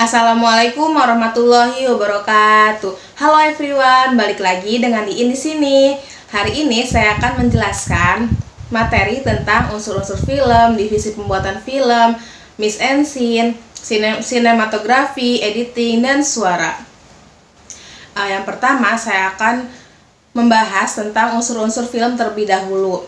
Assalamualaikum warahmatullahi wabarakatuh. Halo everyone, balik lagi dengan Iin di sini. Hari ini saya akan menjelaskan materi tentang unsur-unsur film, divisi pembuatan film, mise en scene, sinematografi, editing, dan suara. Yang pertama saya akan membahas tentang unsur-unsur film terlebih dahulu.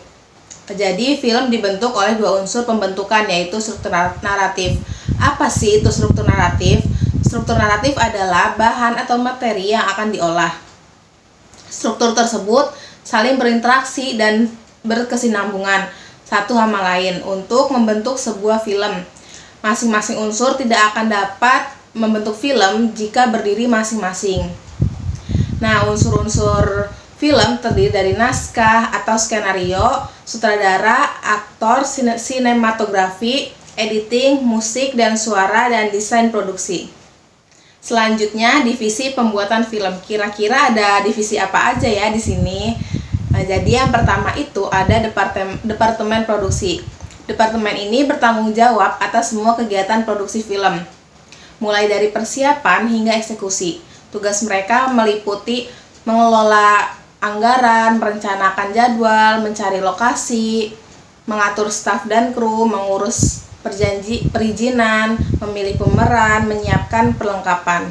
Jadi film dibentuk oleh dua unsur pembentukan, yaitu struktur naratif. Apa sih itu struktur naratif? Struktur naratif adalah bahan atau materi yang akan diolah. Struktur tersebut saling berinteraksi dan berkesinambungan satu sama lain untuk membentuk sebuah film. Masing-masing unsur tidak akan dapat membentuk film jika berdiri masing-masing. Nah, unsur-unsur film terdiri dari naskah atau skenario, sutradara, aktor, sinematografi, editing, musik dan suara, dan desain produksi. Selanjutnya, divisi pembuatan film. Kira-kira ada divisi apa aja ya di sini? Nah, jadi yang pertama itu ada departemen produksi. Departemen ini bertanggung jawab atas semua kegiatan produksi film, mulai dari persiapan hingga eksekusi. Tugas mereka meliputi mengelola anggaran, merencanakan jadwal, mencari lokasi, mengatur staf dan kru, mengurus perizinan, memilih pemeran, menyiapkan perlengkapan.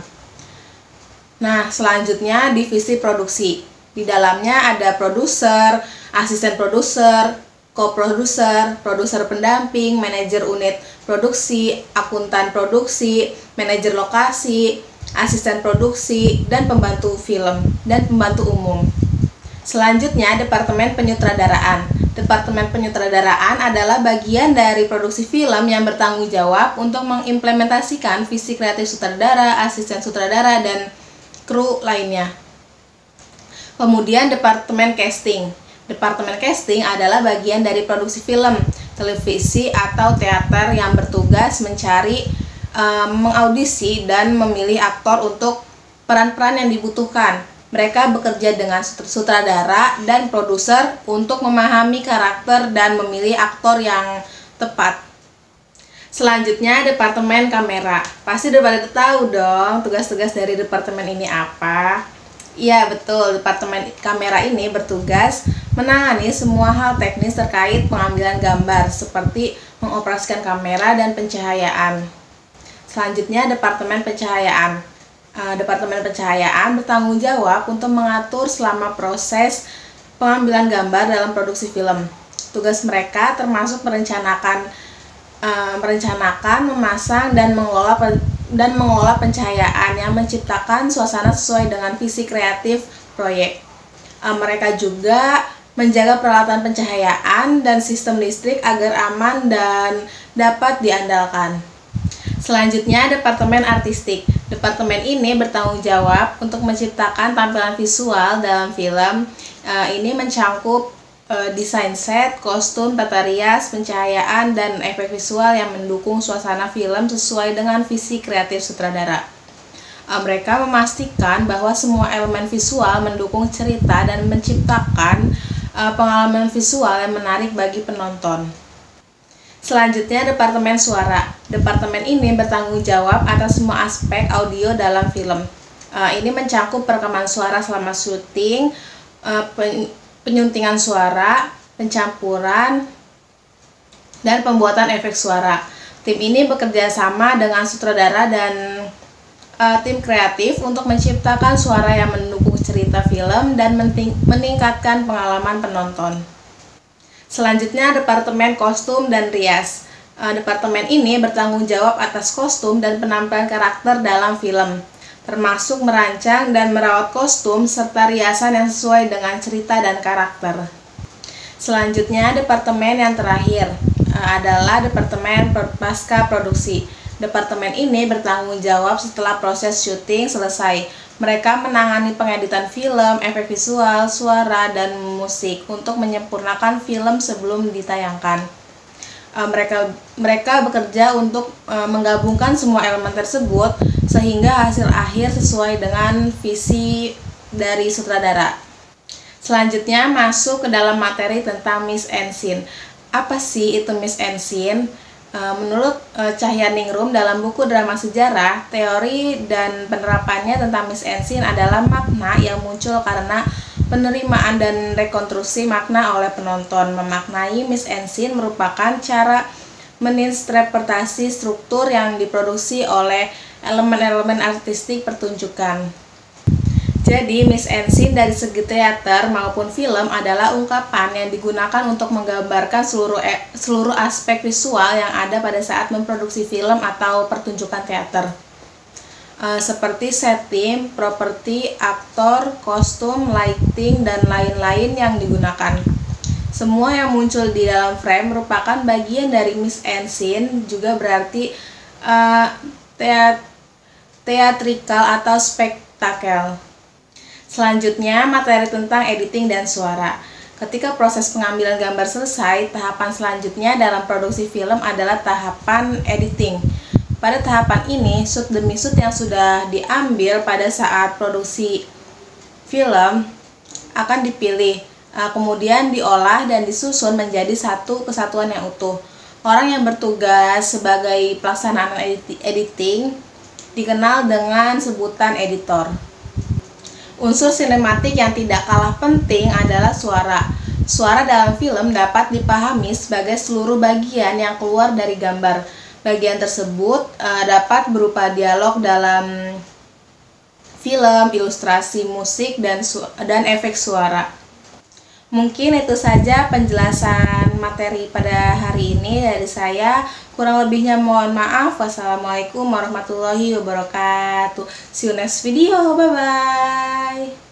Nah, selanjutnya divisi produksi. Di dalamnya ada produser, asisten produser, co-produser, produser pendamping, manajer unit produksi, akuntan produksi, manajer lokasi, asisten produksi, dan pembantu film dan pembantu umum. Selanjutnya, departemen penyutradaraan. Departemen penyutradaraan adalah bagian dari produksi film yang bertanggung jawab untuk mengimplementasikan visi kreatif sutradara, asisten sutradara, dan kru lainnya. Kemudian, departemen casting. Departemen casting adalah bagian dari produksi film, televisi, atau teater yang bertugas mencari, mengaudisi, dan memilih aktor untuk peran-peran yang dibutuhkan. Mereka bekerja dengan sutradara dan produser untuk memahami karakter dan memilih aktor yang tepat. Selanjutnya, departemen kamera. Pasti udah pada tahu dong tugas-tugas dari departemen ini apa? Iya, betul. Departemen kamera ini bertugas menangani semua hal teknis terkait pengambilan gambar, seperti mengoperasikan kamera dan pencahayaan. Selanjutnya, departemen pencahayaan. Departemen pencahayaan bertanggung jawab untuk mengatur selama proses pengambilan gambar dalam produksi film. Tugas mereka termasuk merencanakan, memasang, dan mengelola pencahayaan yang menciptakan suasana sesuai dengan visi kreatif proyek. Mereka juga menjaga peralatan pencahayaan dan sistem listrik agar aman dan dapat diandalkan. Selanjutnya, departemen artistik. Departemen ini bertanggung jawab untuk menciptakan tampilan visual dalam film. Ini mencangkup desain set, kostum, tata rias, pencahayaan, dan efek visual yang mendukung suasana film sesuai dengan visi kreatif sutradara. Mereka memastikan bahwa semua elemen visual mendukung cerita dan menciptakan pengalaman visual yang menarik bagi penonton. Selanjutnya, departemen suara. Departemen ini bertanggung jawab atas semua aspek audio dalam film. Ini mencangkup perekaman suara selama syuting, penyuntingan suara, pencampuran, dan pembuatan efek suara. Tim ini bekerja sama dengan sutradara dan tim kreatif untuk menciptakan suara yang mendukung cerita film dan meningkatkan pengalaman penonton. Selanjutnya, departemen kostum dan rias. Departemen ini bertanggung jawab atas kostum dan penampilan karakter dalam film, termasuk merancang dan merawat kostum serta riasan yang sesuai dengan cerita dan karakter. Selanjutnya, departemen yang terakhir adalah departemen pasca produksi. Departemen ini bertanggung jawab setelah proses syuting selesai. Mereka menangani pengeditan film, efek visual, suara, dan musik untuk menyempurnakan film sebelum ditayangkan. Mereka bekerja untuk menggabungkan semua elemen tersebut sehingga hasil akhir sesuai dengan visi dari sutradara. Selanjutnya masuk ke dalam materi tentang mise en scene. Apa sih itu mise en scene? Menurut Cahyaningrum dalam buku Drama Sejarah, teori dan penerapannya tentang mise en scene adalah makna yang muncul karena penerimaan dan rekonstruksi makna oleh penonton. Memaknai mise en scene merupakan cara meninterpretasi struktur yang diproduksi oleh elemen-elemen artistik pertunjukan. Jadi, mise en scene dari segi teater maupun film adalah ungkapan yang digunakan untuk menggambarkan seluruh aspek visual yang ada pada saat memproduksi film atau pertunjukan teater. Seperti setting, properti, aktor, kostum, lighting, dan lain-lain yang digunakan. Semua yang muncul di dalam frame merupakan bagian dari mise en scene, juga berarti teatrikal atau spektakel. Selanjutnya, materi tentang editing dan suara. Ketika proses pengambilan gambar selesai, tahapan selanjutnya dalam produksi film adalah tahapan editing. Pada tahapan ini, shoot demi shoot yang sudah diambil pada saat produksi film akan dipilih, kemudian diolah dan disusun menjadi satu kesatuan yang utuh. Orang yang bertugas sebagai pelaksanaan editing dikenal dengan sebutan editor. Unsur sinematik yang tidak kalah penting adalah suara. Suara dalam film dapat dipahami sebagai seluruh bagian yang keluar dari gambar. Bagian tersebut dapat berupa dialog dalam film, ilustrasi, musik, dan efek suara. Mungkin itu saja penjelasan materi pada hari ini dari saya. Kurang lebihnya mohon maaf. Wassalamualaikum warahmatullahi wabarakatuh. See you next video. Bye-bye.